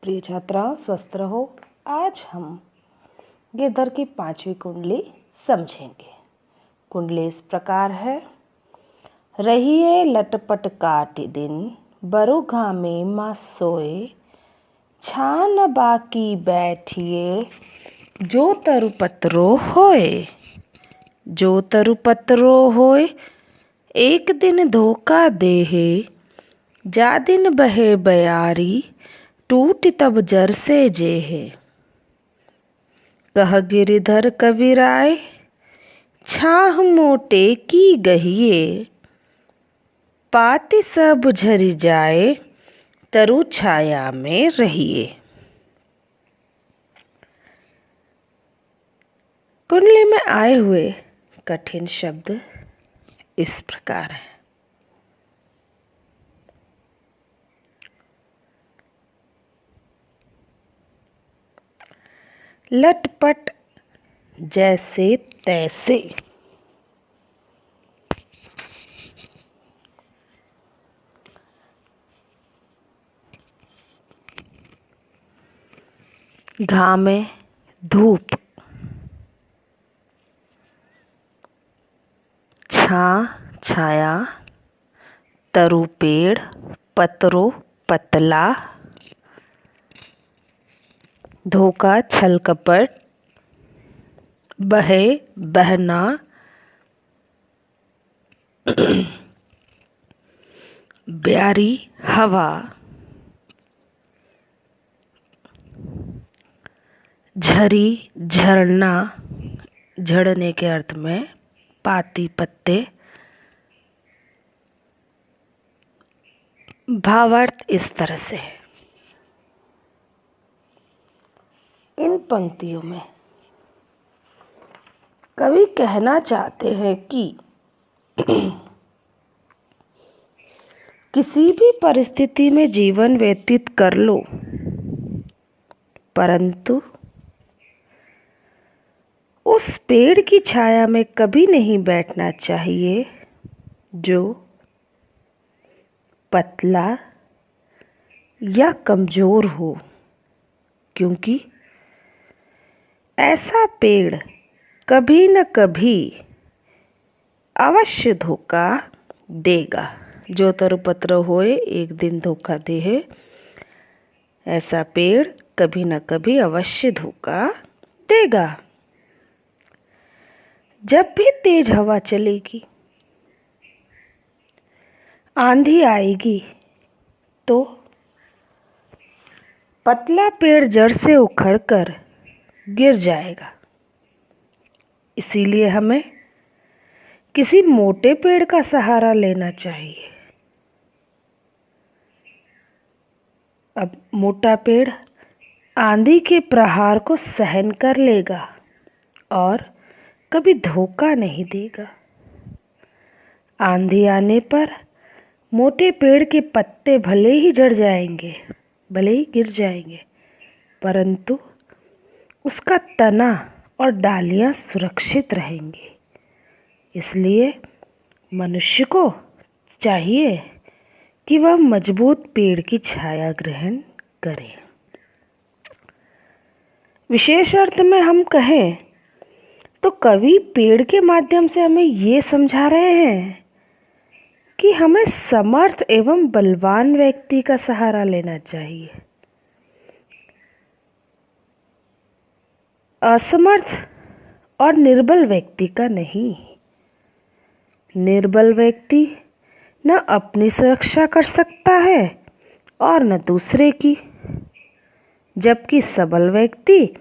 प्रिय छात्राओं, स्वस्थ रहो। आज हम गिरधर की 5वीं कुंडली समझेंगे। कुंडली इस प्रकार है। रहिए लटपट काट दिन, बरु घामे माँ सोए। छान बाकी बैठिए, जो तरु पत्रो होए। जो तरु पत्रो होए, एक दिन धोखा देहे। जा दिन बहे बयारी, टूट तब जर से जेहे। कह गिरधर कबीराय, छाह मोटे की गहिए। पाति सब झरि जाए, तरु छाया में रहिए। कुंडली में आए हुए कठिन शब्द इस प्रकार है। लटपट, जैसे तैसे। घामे, धूप। छां, छाया। तरु, पेड़। पत्रो, पतला। धोखा, छल कपट। बहे, बहना। ब्यारी, हवा। झरी, झरना, झड़ने के अर्थ में। पाती, पत्ते। भावार्थ इस तरह से है। इन पंक्तियों में कवि कहना चाहते हैं कि किसी भी परिस्थिति में जीवन व्यतीत कर लो, परंतु उस पेड़ की छाया में कभी नहीं बैठना चाहिए जो पतला या कमजोर हो, क्योंकि ऐसा पेड़ कभी न कभी अवश्य धोखा देगा। जो तरु पत्र होए, एक दिन धोखा देहे। ऐसा पेड़ कभी न कभी अवश्य धोखा देगा। जब भी तेज हवा चलेगी, आंधी आएगी, तो पतला पेड़ जड़ से उखड़कर गिर जाएगा। इसीलिए हमें किसी मोटे पेड़ का सहारा लेना चाहिए। अब मोटा पेड़ आंधी के प्रहार को सहन कर लेगा और कभी धोखा नहीं देगा। आंधी आने पर मोटे पेड़ के पत्ते भले ही झड़ जाएंगे, भले ही गिर जाएंगे, परंतु उसका तना और डालियां सुरक्षित रहेंगी। इसलिए मनुष्य को चाहिए कि वह मजबूत पेड़ की छाया ग्रहण करे। विशेष अर्थ में हम कहें तो कवि पेड़ के माध्यम से हमें ये समझा रहे हैं कि हमें समर्थ एवं बलवान व्यक्ति का सहारा लेना चाहिए। असमर्थ और निर्बल व्यक्ति का नहीं। निर्बल व्यक्ति न अपनी सुरक्षा कर सकता है और न दूसरे की, जबकि सबल व्यक्ति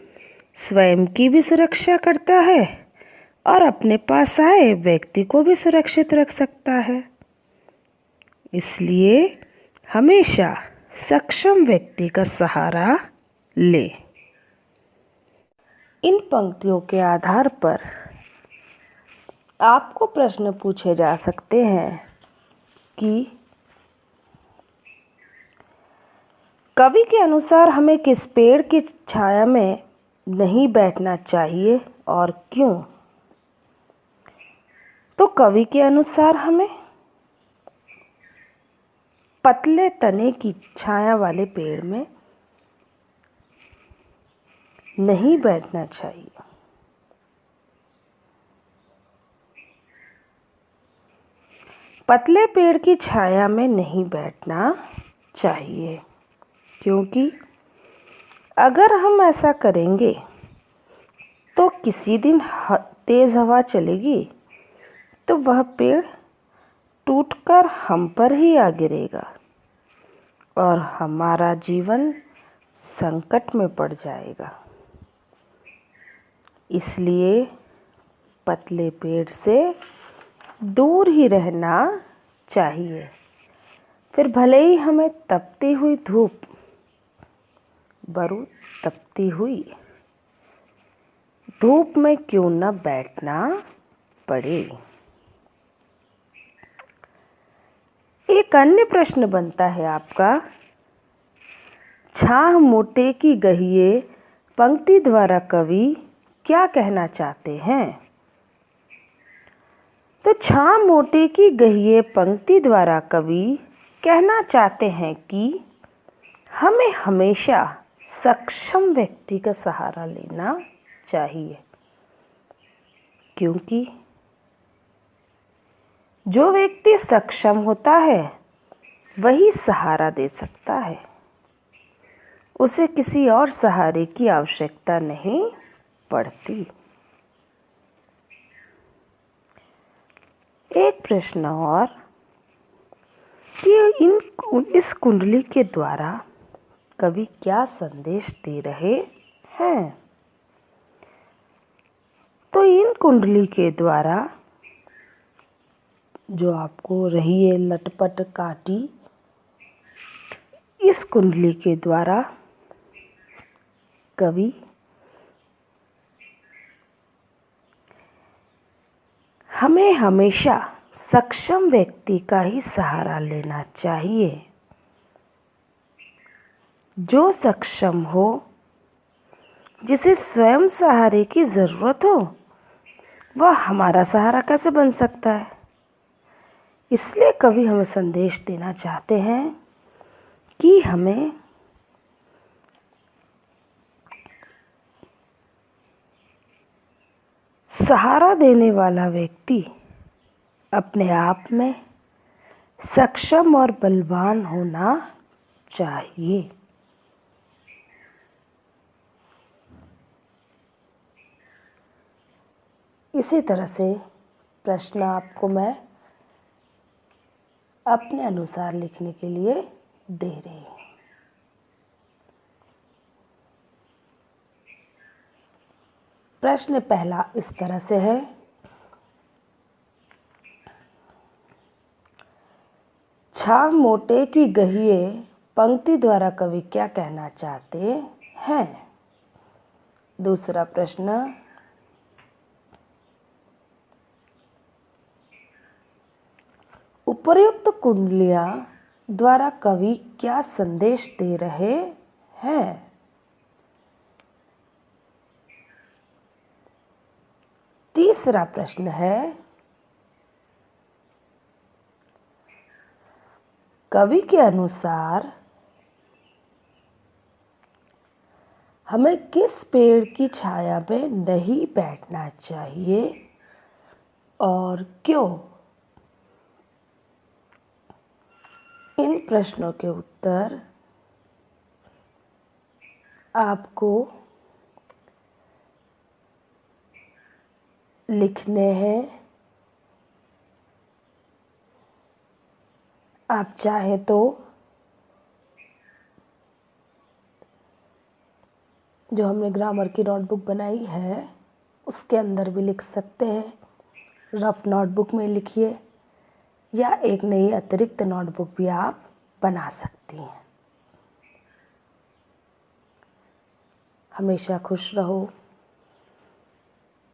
स्वयं की भी सुरक्षा करता है और अपने पास आए व्यक्ति को भी सुरक्षित रख सकता है। इसलिए हमेशा सक्षम व्यक्ति का सहारा ले। इन पंक्तियों के आधार पर आपको प्रश्न पूछे जा सकते हैं कि कवि के अनुसार हमें किस पेड़ की छाया में नहीं बैठना चाहिए और क्यों? तो कवि के अनुसार हमें पतले तने की छाया वाले पेड़ में नहीं बैठना चाहिए। पतले पेड़ की छाया में नहीं बैठना चाहिए, क्योंकि अगर हम ऐसा करेंगे तो किसी दिन तेज़ हवा चलेगी तो वह पेड़ टूटकर हम पर ही आ गिरेगा और हमारा जीवन संकट में पड़ जाएगा। इसलिए पतले पेड़ से दूर ही रहना चाहिए। फिर भले ही हमें तपती हुई धूप बरूद तपती हुई धूप में क्यों न बैठना पड़े। एक अन्य प्रश्न बनता है आपका, छाह मोटे की गहिये पंक्ति द्वारा कवि क्या कहना चाहते हैं। तो छाह मोटे की गहिये पंक्ति द्वारा कवि कहना चाहते हैं कि हमें हमेशा सक्षम व्यक्ति का सहारा लेना चाहिए, क्योंकि जो व्यक्ति सक्षम होता है वही सहारा दे सकता है। उसे किसी और सहारे की आवश्यकता नहीं पड़ती। एक प्रश्न और कि इस कुंडली के द्वारा कवि क्या संदेश दे रहे हैं। तो इन कुंडली के द्वारा जो आपको रही है लटपट काटी, इस कुंडली के द्वारा कवि हमें हमेशा सक्षम व्यक्ति का ही सहारा लेना चाहिए। जो सक्षम हो, जिसे स्वयं सहारे की ज़रूरत हो, वह हमारा सहारा कैसे बन सकता है। इसलिए कवि हमें संदेश देना चाहते हैं कि हमें सहारा देने वाला व्यक्ति अपने आप में सक्षम और बलवान होना चाहिए। इसी तरह से प्रश्न आपको मैं अपने अनुसार लिखने के लिए दे रही हूँ। प्रश्न पहला इस तरह से है, छाह मोटे की गहिये पंक्ति द्वारा कवि क्या कहना चाहते हैं। दूसरा प्रश्न, उपर्युक्त कुंडलियां द्वारा कवि क्या संदेश दे रहे हैं। तीसरा प्रश्न है, कवि के अनुसार हमें किस पेड़ की छाया में नहीं बैठना चाहिए और क्यों। इन प्रश्नों के उत्तर आपको लिखने हैं। आप चाहे तो जो हमने ग्रामर की नोटबुक बनाई है उसके अंदर भी लिख सकते हैं। रफ नोटबुक में लिखिए या एक नई अतिरिक्त नोटबुक भी आप बना सकती हैं। हमेशा खुश रहो।